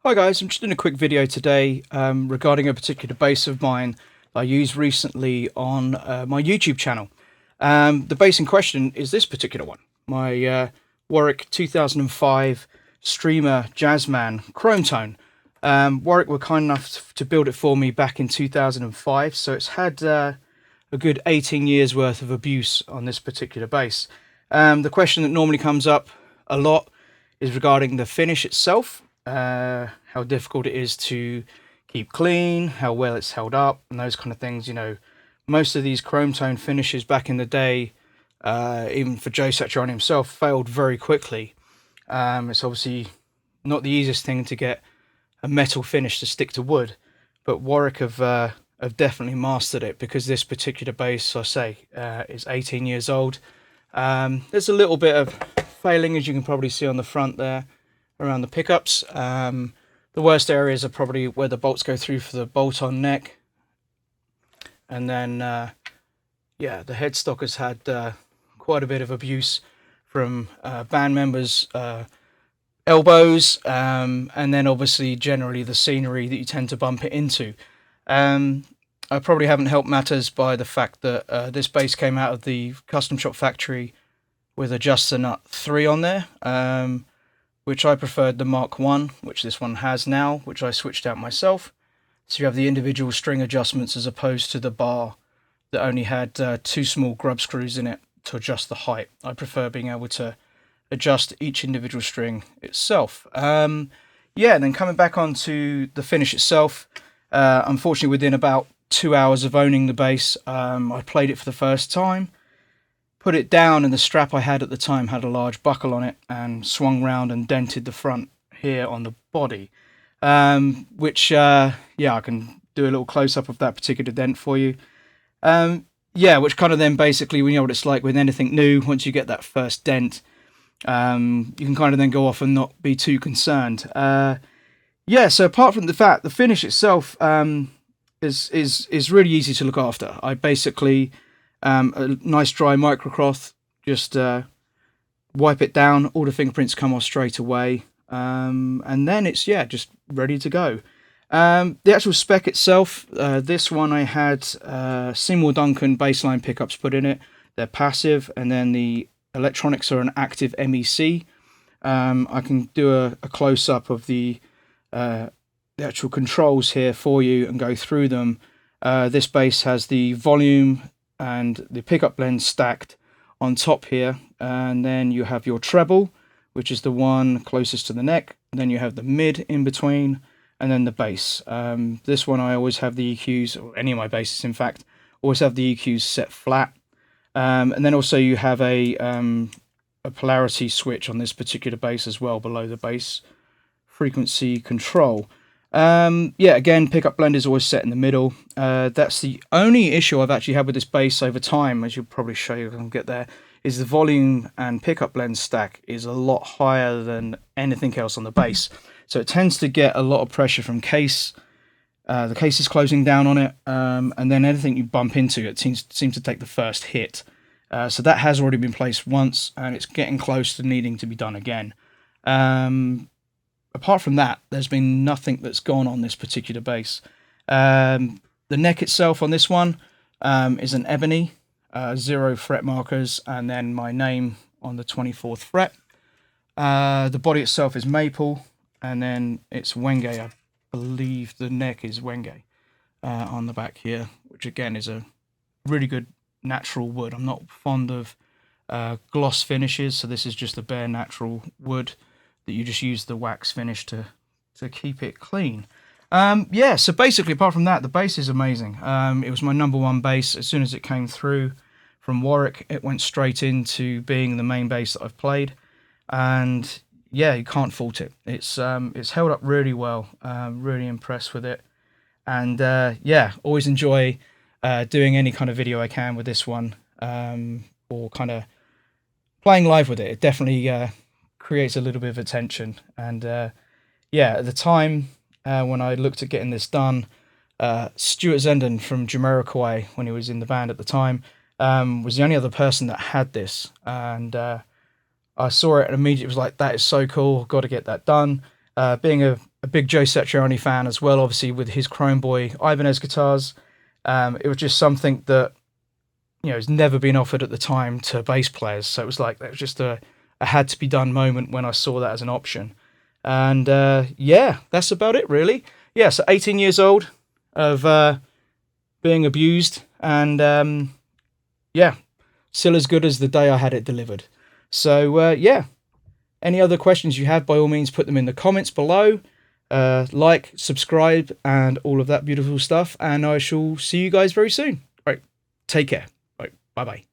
Hi guys, I'm just doing a quick video today regarding a particular bass of mine I used recently on my YouTube channel. The bass in question is this particular one, my Warwick 2005 Streamer Jazzman Chrome Tone. Warwick were kind enough to build it for me back in 2005, so it's had a good 18 years worth of abuse on this particular bass. The question that normally comes up a lot is regarding the finish itself. How difficult it is to keep clean, how well it's held up, and those kind of things. You know, most of these chrome tone finishes back in the day, even for Joe Satriani himself, failed very quickly. It's obviously not the easiest thing to get a metal finish to stick to wood, but Warwick have definitely mastered it, because this particular bass, I say, is 18 years old. There's a little bit of failing, as you can probably see on the front there, around the pickups. The worst areas are probably where the bolts go through for the bolt-on neck, and then yeah, the headstock has had quite a bit of abuse from band members' elbows, and then obviously generally the scenery that you tend to bump it into. I probably haven't helped matters by the fact that this bass came out of the custom shop factory with adjuster nut 3 on there, which I preferred the Mark 1, which this one has now, which I switched out myself. So you have the individual string adjustments as opposed to the bar that only had 2 small grub screws in it to adjust the height. I prefer being able to adjust each individual string itself. Yeah, and then coming back onto the finish itself, unfortunately within about 2 hours of owning the bass, I played it for the first time, put it down, and the strap I had at the time had a large buckle on it and swung round and dented the front here on the body, which yeah, I can do a little close-up of that particular dent for you. Yeah, which kind of then basically, we know what it's like with anything new. Once you get that first dent, you can kind of then go off and not be too concerned. Yeah, so apart from the fact, the finish itself is really easy to look after. I basically a nice dry microcloth, just wipe it down, all the fingerprints come off straight away, and then it's, yeah, just ready to go. The actual spec itself, this one I had Seymour Duncan bassline pickups put in it. They're passive, and then the electronics are an active MEC. I can do a close-up of the actual controls here for you and go through them. This bass has the volume and the pickup blend stacked on top here, and then you have your treble, which is the one closest to the neck, and then you have the mid in between, and then the bass. This one I always have the EQs, or any of my basses in fact, always have the EQs set flat, and then also you have a polarity switch on this particular bass as well below the bass frequency control. Yeah, again, pickup blend is always set in the middle. That's the only issue I've actually had with this bass over time, as you'll probably show you when I get there, is the volume and pickup blend stack is a lot higher than anything else on the bass. So it tends to get a lot of pressure from case. The case is closing down on it, and then anything you bump into, it seems to take the first hit. So that has already been placed once, and it's getting close to needing to be done again. Apart from that, there's been nothing that's gone on this particular bass. The neck itself on this one is an ebony, 0 fret markers, and then my name on the 24th fret. The body itself is maple, and then it's wenge. I believe the neck is wenge on the back here, which again is a really good natural wood. I'm not fond of gloss finishes, so this is just a bare natural wood that you just use the wax finish to keep it clean. Yeah, so basically, apart from that, the bass is amazing. It was my #1 bass. As soon as it came through from Warwick, it went straight into being the main bass that I've played, and yeah, you can't fault it. It's held up really well. Really impressed with it, and yeah, always enjoy doing any kind of video I can with this one, or kind of playing live with it. It definitely creates a little bit of attention, and yeah, at the time when I looked at getting this done, Stuart Zenden from Jamiroquai, when he was in the band at the time, was the only other person that had this, and I saw it and immediately was like, that is so cool, got to get that done. Being a a big Joe Satriani fan as well, obviously with his Chrome Boy Ibanez guitars. It was just something that, you know, has never been offered at the time to bass players. So it was like, that was just a had to be done moment when I saw that as an option. And yeah, that's about it really. Yeah, so 18 years old of being abused, and yeah, still as good as the day I had it delivered. So yeah, any other questions you have, by all means, put them in the comments below. Like, subscribe, and all of that beautiful stuff. And I shall see you guys very soon. Right, take care. Right, bye-bye.